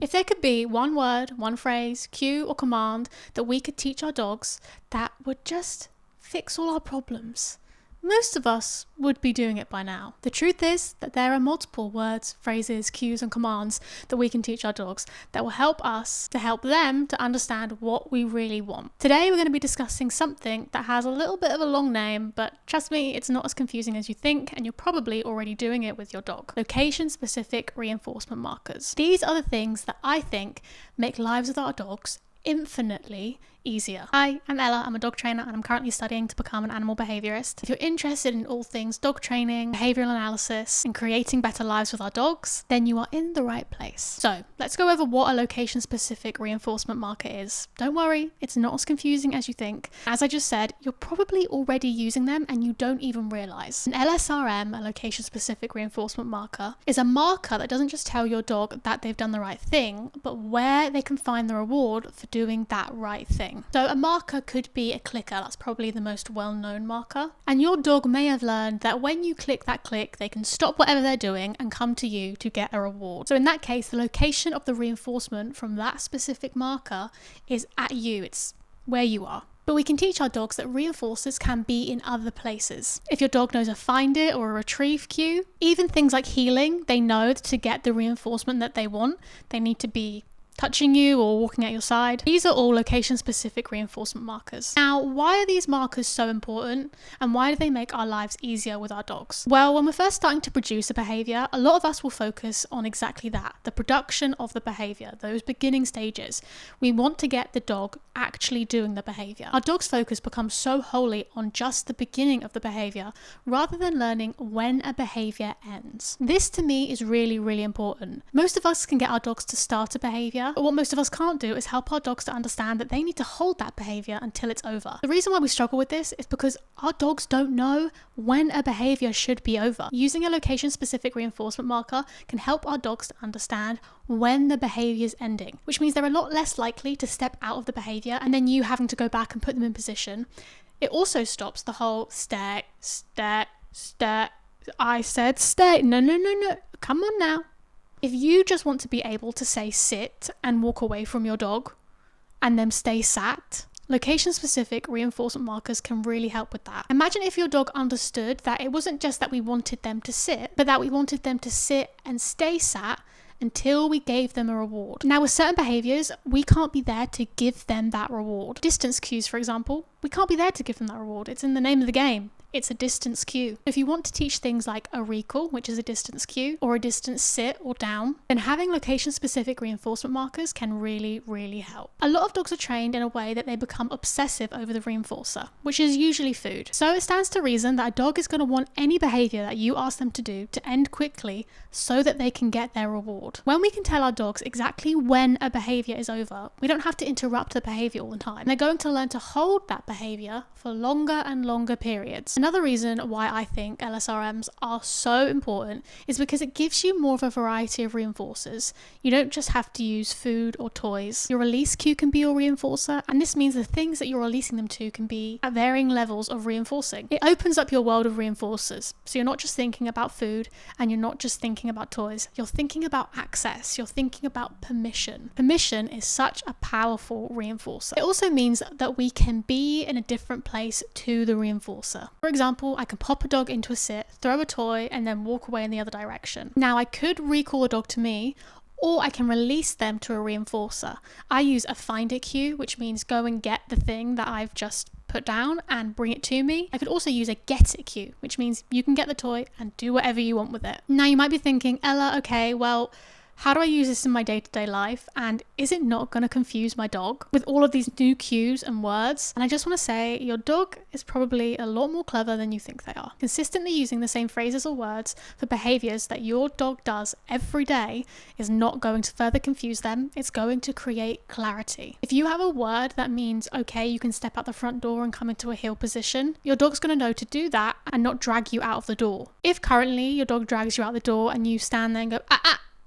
If there could be one word, one phrase, cue or command that we could teach our dogs that would just fix all our problems, most of us would be doing it by now. The truth is that there are multiple words, phrases, cues and commands that we can teach our dogs that will help us to help them to understand what we really want. Today we're going to be discussing something that has a little bit of a long name, but trust me, it's not as confusing as you think, and you're probably already doing it with your dog. Location-specific reinforcement markers. These are the things that I think make lives with our dogs infinitely easier. Hi, I'm Ella, I'm a dog trainer and I'm currently studying to become an animal behaviourist. If you're interested in all things dog training, behavioural analysis and creating better lives with our dogs, then you are in the right place. So let's go over what a location specific reinforcement marker is. Don't worry, it's not as confusing as you think. As I just said, you're probably already using them and you don't even realise. An LSRM, a location specific reinforcement marker, is a marker that doesn't just tell your dog that they've done the right thing, but where they can find the reward for doing that right thing. So a marker could be a clicker, that's probably the most well-known marker. And your dog may have learned that when you click that click, they can stop whatever they're doing and come to you to get a reward. So in that case, the location of the reinforcement from that specific marker is at you, it's where you are. But we can teach our dogs that reinforcers can be in other places. If your dog knows a find it or a retrieve cue, even things like heeling, they know that to get the reinforcement that they want, they need to be touching you or walking at your side. These are all location-specific reinforcement markers. Now, why are these markers so important and why do they make our lives easier with our dogs? Well, when we're first starting to produce a behaviour, a lot of us will focus on exactly that, the production of the behaviour, those beginning stages. We want to get the dog actually doing the behaviour. Our dog's focus becomes so wholly on just the beginning of the behaviour rather than learning when a behaviour ends. This to me is really, really important. Most of us can get our dogs to start a behaviour, but what most of us can't do is help our dogs to understand that they need to hold that behaviour until it's over. The reason why we struggle with this is because our dogs don't know when a behaviour should be over. Using a location-specific reinforcement marker can help our dogs to understand when the behaviour is ending, which means they're a lot less likely to step out of the behaviour and then you having to go back and put them in position. It also stops the whole stare, I said stay, no, come on now. If you just want to be able to say sit and walk away from your dog and then stay sat, location-specific reinforcement markers can really help with that. Imagine if your dog understood that it wasn't just that we wanted them to sit, but that we wanted them to sit and stay sat until we gave them a reward. Now with certain behaviours, we can't be there to give them that reward. Distance cues, for example, we can't be there to give them that reward. It's in the name of the game. It's a distance cue. If you want to teach things like a recall, which is a distance cue, or a distance sit or down, then having location-specific reinforcement markers can really, really help. A lot of dogs are trained in a way that they become obsessive over the reinforcer, which is usually food. So it stands to reason that a dog is going to want any behaviour that you ask them to do to end quickly so that they can get their reward. When we can tell our dogs exactly when a behaviour is over, we don't have to interrupt the behaviour all the time. They're going to learn to hold that behaviour for longer and longer periods. Another reason why I think LSRMs are so important is because it gives you more of a variety of reinforcers. You don't just have to use food or toys. Your release cue can be your reinforcer, and this means the things that you're releasing them to can be at varying levels of reinforcing. It opens up your world of reinforcers. So you're not just thinking about food and you're not just thinking about toys. You're thinking about access. You're thinking about permission. Permission is such a powerful reinforcer. It also means that we can be in a different place to the reinforcer. For example, I can pop a dog into a sit, throw a toy, and then walk away in the other direction. Now, I could recall a dog to me, or I can release them to a reinforcer. I use a find it cue, which means go and get the thing that I've just put down and bring it to me. I could also use a get it cue, which means you can get the toy and do whatever you want with it. Now, you might be thinking, Ella, okay, well, how do I use this in my day-to-day life? And is it not going to confuse my dog with all of these new cues and words? And I just want to say, your dog is probably a lot more clever than you think they are. Consistently using the same phrases or words for behaviours that your dog does every day is not going to further confuse them. It's going to create clarity. If you have a word that means, okay, you can step out the front door and come into a heel position, your dog's going to know to do that and not drag you out of the door. If currently your dog drags you out the door and you stand there and go,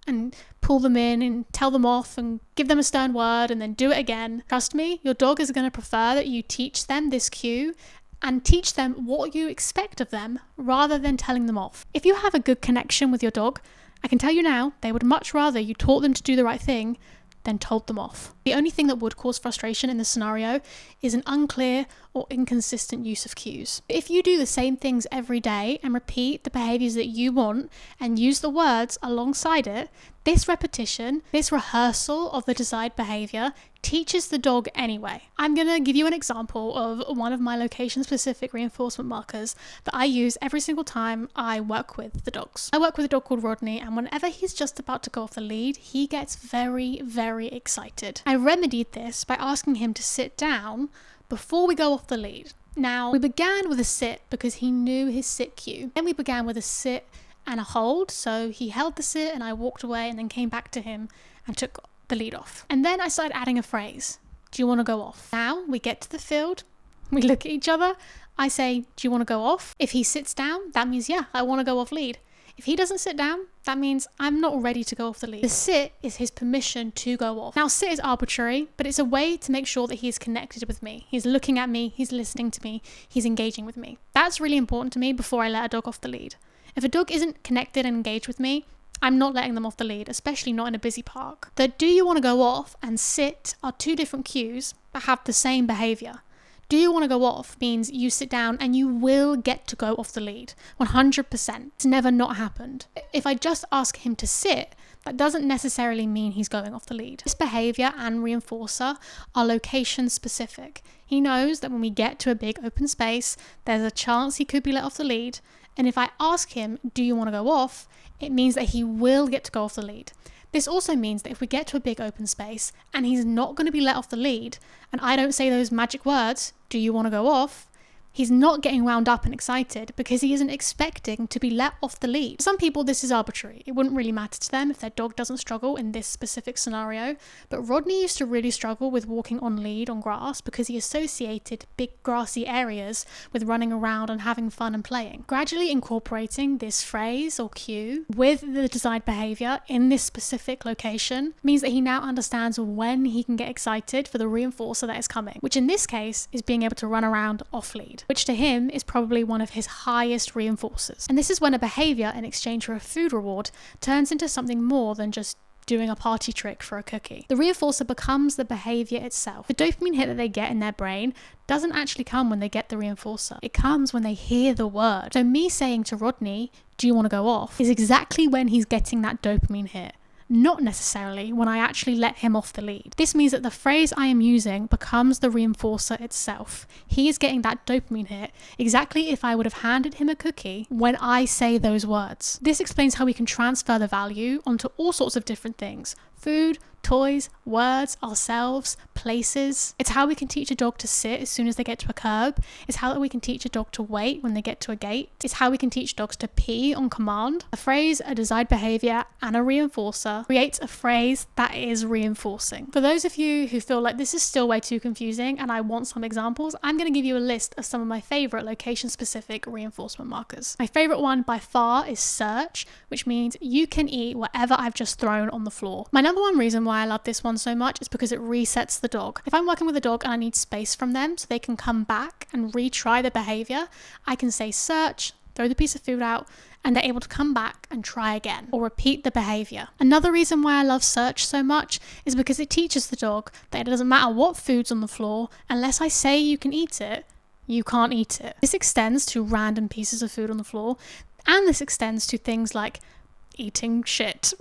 and pull them in and tell them off and give them a stern word and then do it again, trust me, your dog is going to prefer that you teach them this cue and teach them what you expect of them rather than telling them off. If you have a good connection with your dog I can tell you now, they would much rather you taught them to do the right thing than told them off. The only thing that would cause frustration in this scenario is an unclear or inconsistent use of cues. If you do the same things every day and repeat the behaviours that you want and use the words alongside it, this repetition, this rehearsal of the desired behaviour teaches the dog anyway. I'm going to give you an example of one of my location-specific reinforcement markers that I use every single time I work with the dogs. I work with a dog called Rodney, and whenever he's just about to go off the lead, he gets very, very excited. I remedied this by asking him to sit down before we go off the lead. Now, we began with a sit because he knew his sit cue. Then we began with a sit and a hold, so he held the sit and I walked away and then came back to him and took the lead off. And then I started adding a phrase. Do you want to go off? Now we get to the field, we look at each other, I say, do you want to go off? If he sits down, that means, yeah, I want to go off lead. If he doesn't sit down, that means I'm not ready to go off the lead. The sit is his permission to go off. Now, sit is arbitrary, but it's a way to make sure that he's connected with me. He's looking at me, he's listening to me, he's engaging with me. That's really important to me before I let a dog off the lead. If a dog isn't connected and engaged with me, I'm not letting them off the lead, especially not in a busy park. The do you want to go off and sit are two different cues, but have the same behaviour. Do you want to go off means you sit down and you will get to go off the lead, 100%. It's never not happened. If I just ask him to sit, that doesn't necessarily mean he's going off the lead. This behaviour and reinforcer are location specific. He knows that when we get to a big open space, there's a chance he could be let off the lead. And if I ask him, do you want to go off? It means that he will get to go off the lead. This also means that if we get to a big open space and he's not going to be let off the lead, and I don't say those magic words, do you want to go off? He's not getting wound up and excited because he isn't expecting to be let off the lead. For some people, this is arbitrary. It wouldn't really matter to them if their dog doesn't struggle in this specific scenario. But Rodney used to really struggle with walking on lead on grass because he associated big grassy areas with running around and having fun and playing. Gradually incorporating this phrase or cue with the desired behavior in this specific location means that he now understands when he can get excited for the reinforcer that is coming, which in this case is being able to run around off lead, which to him is probably one of his highest reinforcers. And this is when a behaviour in exchange for a food reward turns into something more than just doing a party trick for a cookie. The reinforcer becomes the behaviour itself. The dopamine hit that they get in their brain doesn't actually come when they get the reinforcer. It comes when they hear the word. So me saying to Rodney, do you want to go off, is exactly when he's getting that dopamine hit. Not necessarily when I actually let him off the lead. This means that the phrase I am using becomes the reinforcer itself. He is getting that dopamine hit exactly if I would have handed him a cookie when I say those words. This explains how we can transfer the value onto all sorts of different things. Food, toys, words, ourselves, places. It's how we can teach a dog to sit as soon as they get to a curb. It's how we can teach a dog to wait when they get to a gate. It's how we can teach dogs to pee on command. A phrase, a desired behaviour, and a reinforcer creates a phrase that is reinforcing. For those of you who feel like this is still way too confusing and I want some examples, I'm going to give you a list of some of my favourite location-specific reinforcement markers. My favourite one by far is search, which means you can eat whatever I've just thrown on the floor. My number one reason why I love this one so much is because it resets the dog. If I'm working with a dog and I need space from them so they can come back and retry the behaviour, I can say search, throw the piece of food out, and they're able to come back and try again or repeat the behaviour. Another reason why I love search so much is because it teaches the dog that it doesn't matter what food's on the floor, unless I say you can eat it, you can't eat it. This extends to random pieces of food on the floor, and this extends to things like eating shit,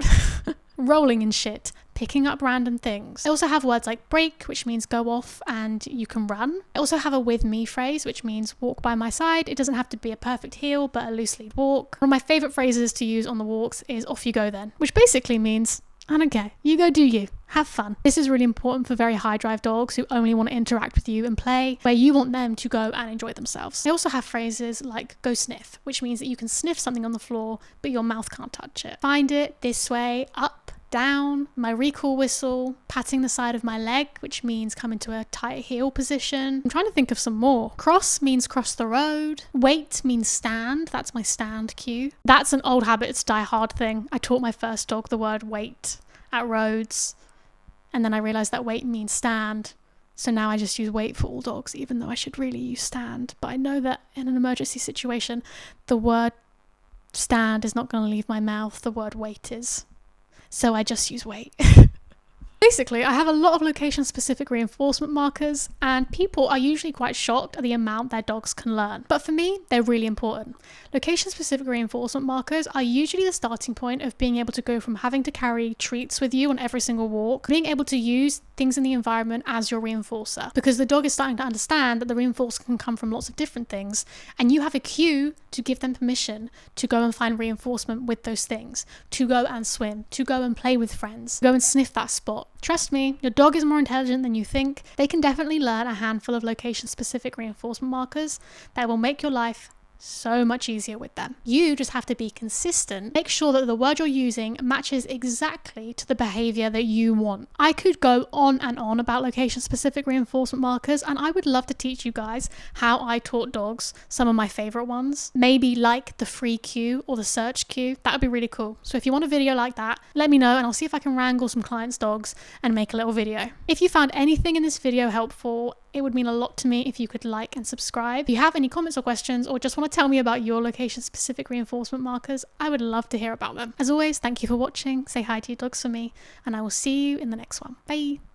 rolling in shit, picking up random things. I also have words like break, which means go off and you can run. I also have a with me phrase, which means walk by my side. It doesn't have to be a perfect heel, but a loose lead walk. One of my favourite phrases to use on the walks is off you go then, which basically means I don't care, you go do you, have fun. This is really important for very high drive dogs who only want to interact with you and play, where you want them to go and enjoy themselves. I also have phrases like go sniff, which means that you can sniff something on the floor, but your mouth can't touch it. Find it, this way, up, down, my recall whistle, patting the side of my leg, which means come into a tight heel position. I'm trying to think of some more. Cross means cross the road. Wait means stand. That's my stand cue. That's an old habits die hard thing. I taught my first dog the word wait at roads, and then I realized that wait means stand. So now I just use wait for all dogs, even though I should really use stand. But I know that in an emergency situation, the word stand is not going to leave my mouth, the word wait is. So I just use wait. Basically, I have a lot of location-specific reinforcement markers, and people are usually quite shocked at the amount their dogs can learn. But for me, they're really important. Location-specific reinforcement markers are usually the starting point of being able to go from having to carry treats with you on every single walk, being able to use things in the environment as your reinforcer, because the dog is starting to understand that the reinforcer can come from lots of different things, and you have a cue to give them permission to go and find reinforcement with those things, to go and swim, to go and play with friends, go and sniff that spot. Trust me, your dog is more intelligent than you think. They can definitely learn a handful of location-specific reinforcement markers that will make your life so much easier with them. You just have to be consistent. Make sure that the word you're using matches exactly to the behavior that you want. I could go on and on about location-specific reinforcement markers, and I would love to teach you guys how I taught dogs some of my favorite ones. Maybe like the free cue or the search cue. That would be really cool. So if you want a video like that, let me know and I'll see if I can wrangle some clients' dogs and make a little video. If you found anything in this video helpful, it would mean a lot to me if you could like and subscribe. If you have any comments or questions, or just want to tell me about your location-specific reinforcement markers, I would love to hear about them. As always, thank you for watching. Say hi to your dogs for me, and I will see you in the next one. Bye.